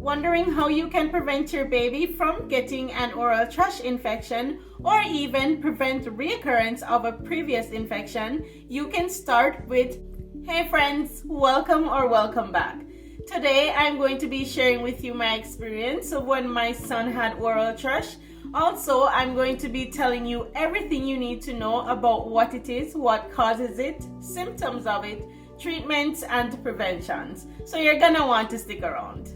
Wondering how you can prevent your baby from getting an oral thrush infection or even prevent reoccurrence of a previous infection? You can start with, hey friends, welcome or welcome back. Today I'm going to be sharing with you my experience of when my son had oral thrush. Also, I'm going to be telling you everything you need to know about what it is, what causes it, symptoms of it, treatments and preventions. So you're gonna want to stick around.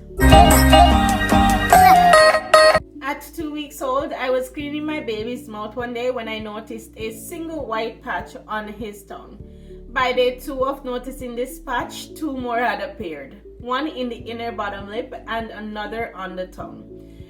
At 2 weeks old, I was cleaning my baby's mouth one day when I noticed a single white patch on his tongue. By day 2 of noticing this patch, 2 more had appeared, one in the inner bottom lip and another on the tongue.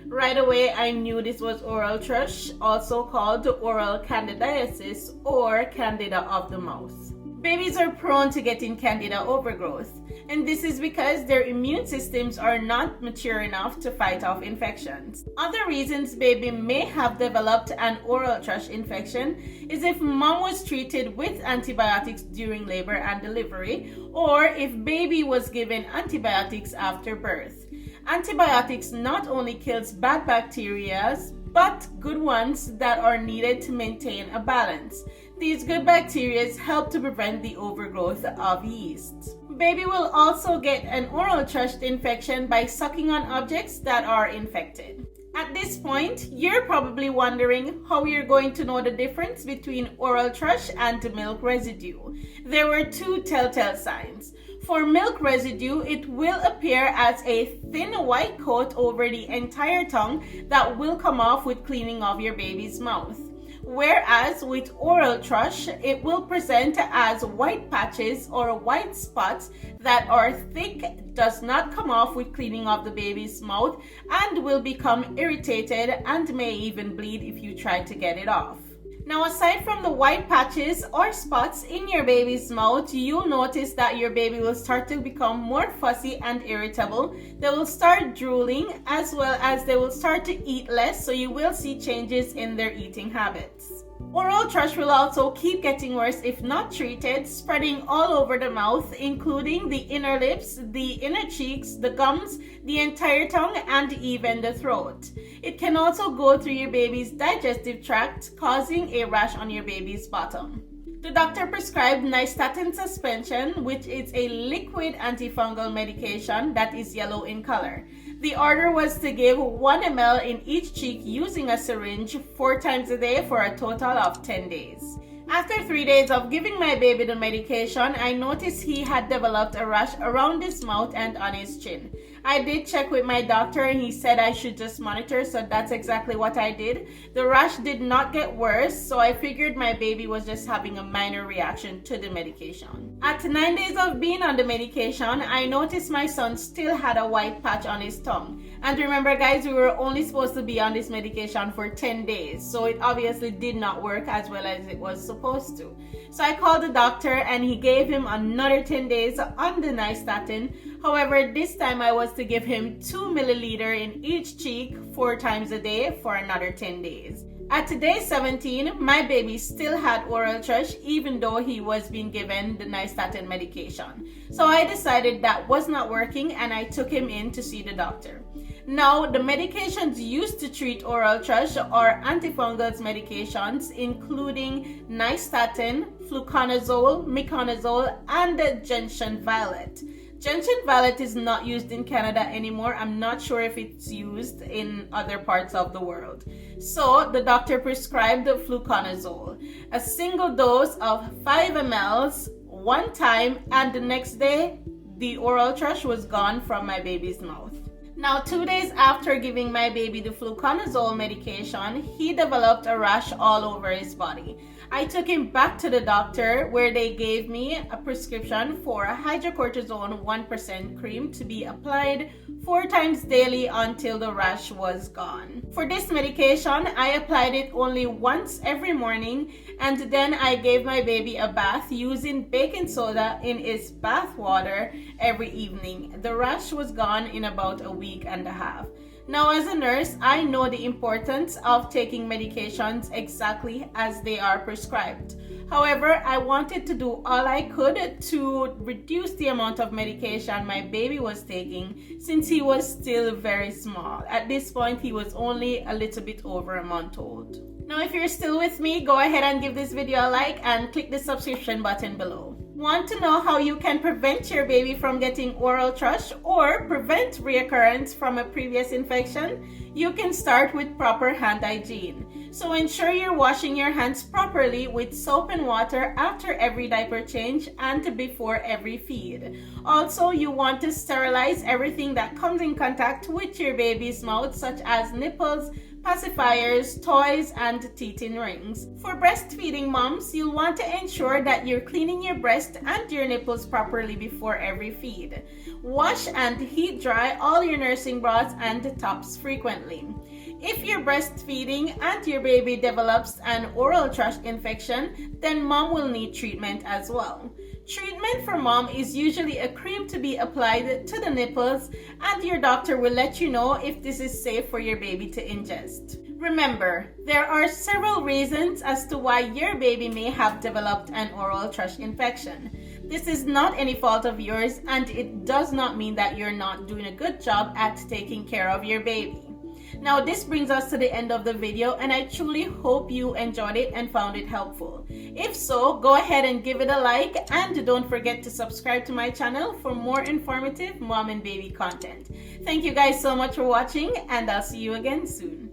Right away, I knew this was oral thrush, also called oral candidiasis or candida of the mouth. Babies are prone to getting candida overgrowth, and this is because their immune systems are not mature enough to fight off infections. Other reasons baby may have developed an oral thrush infection is if mom was treated with antibiotics during labor and delivery, or if baby was given antibiotics after birth. Antibiotics not only kills bad bacteria, but good ones that are needed to maintain a balance. These good bacteria help to prevent the overgrowth of yeast. Baby will also get an oral thrush infection by sucking on objects that are infected. At this point, you're probably wondering how you're going to know the difference between oral thrush and milk residue. There were 2 telltale signs. For milk residue, it will appear as a thin white coat over the entire tongue that will come off with cleaning of your baby's mouth. Whereas with oral thrush, it will present as white patches or white spots that are thick, does not come off with cleaning of the baby's mouth, and will become irritated and may even bleed if you try to get it off. Now, aside from the white patches or spots in your baby's mouth, you'll notice that your baby will start to become more fussy and irritable. They will start drooling, as well as they will start to eat less, so you will see changes in their eating habits. Oral thrush will also keep getting worse if not treated, spreading all over the mouth, including the inner lips, the inner cheeks, the gums, the entire tongue, and even the throat. It can also go through your baby's digestive tract, causing a rash on your baby's bottom. The doctor prescribed nystatin suspension, which is a liquid antifungal medication that is yellow in color. The order was to give 1 ml in each cheek using a syringe 4 times a day for a total of 10 days. After 3 days of giving my baby the medication, I noticed he had developed a rash around his mouth and on his chin. I did check with my doctor and he said I should just monitor, so that's exactly what I did. The rash did not get worse, so I figured my baby was just having a minor reaction to the medication. At 9 days of being on the medication, I noticed my son still had a white patch on his tongue. And remember guys, we were only supposed to be on this medication for 10 days, so it obviously did not work as well as it was supposed to. So I called the doctor and he gave him another 10 days on the nystatin. However, this time I was to give him 2 milliliter in each cheek 4 times a day for another 10 days. At day 17, my baby still had oral thrush even though he was being given the nystatin medication. So I decided that was not working and I took him in to see the doctor. Now, the medications used to treat oral thrush are antifungals medications including nystatin, fluconazole, miconazole, and gentian violet. Gentian violet is not used in Canada anymore. I'm not sure if it's used in other parts of the world. So the doctor prescribed the fluconazole, a single dose of 5 ml one time, and the next day the oral thrush was gone from my baby's mouth. Now, 2 days after giving my baby the fluconazole medication, he developed a rash all over his body. I took him back to the doctor where they gave me a prescription for a hydrocortisone 1% cream to be applied 4 times daily until the rash was gone. For this medication, I applied it only once every morning, and then I gave my baby a bath using baking soda in his bath water every evening. The rash was gone in about a week and a half. Now, as a nurse, I know the importance of taking medications exactly as they are prescribed. However, I wanted to do all I could to reduce the amount of medication my baby was taking since he was still very small. At this point, he was only a little bit over a month old. Now, if you're still with me, go ahead and give this video a like and click the subscription button below. Want to know how you can prevent your baby from getting oral thrush or prevent reoccurrence from a previous infection? You can start with proper hand hygiene. So ensure you're washing your hands properly with soap and water after every diaper change and before every feed. Also, you want to sterilize everything that comes in contact with your baby's mouth, such as nipples, pacifiers, toys, and teething rings. For breastfeeding moms, you'll want to ensure that you're cleaning your breast and your nipples properly before every feed. Wash and heat dry all your nursing bras and tops frequently. If you're breastfeeding and your baby develops an oral thrush infection, then mom will need treatment as well. Treatment for mom is usually a cream to be applied to the nipples, and your doctor will let you know if this is safe for your baby to ingest. Remember, there are several reasons as to why your baby may have developed an oral thrush infection. This is not any fault of yours, and it does not mean that you're not doing a good job at taking care of your baby. Now, this brings us to the end of the video, and I truly hope you enjoyed it and found it helpful. If so, go ahead and give it a like, and don't forget to subscribe to my channel for more informative mom and baby content. Thank you guys so much for watching, and I'll see you again soon.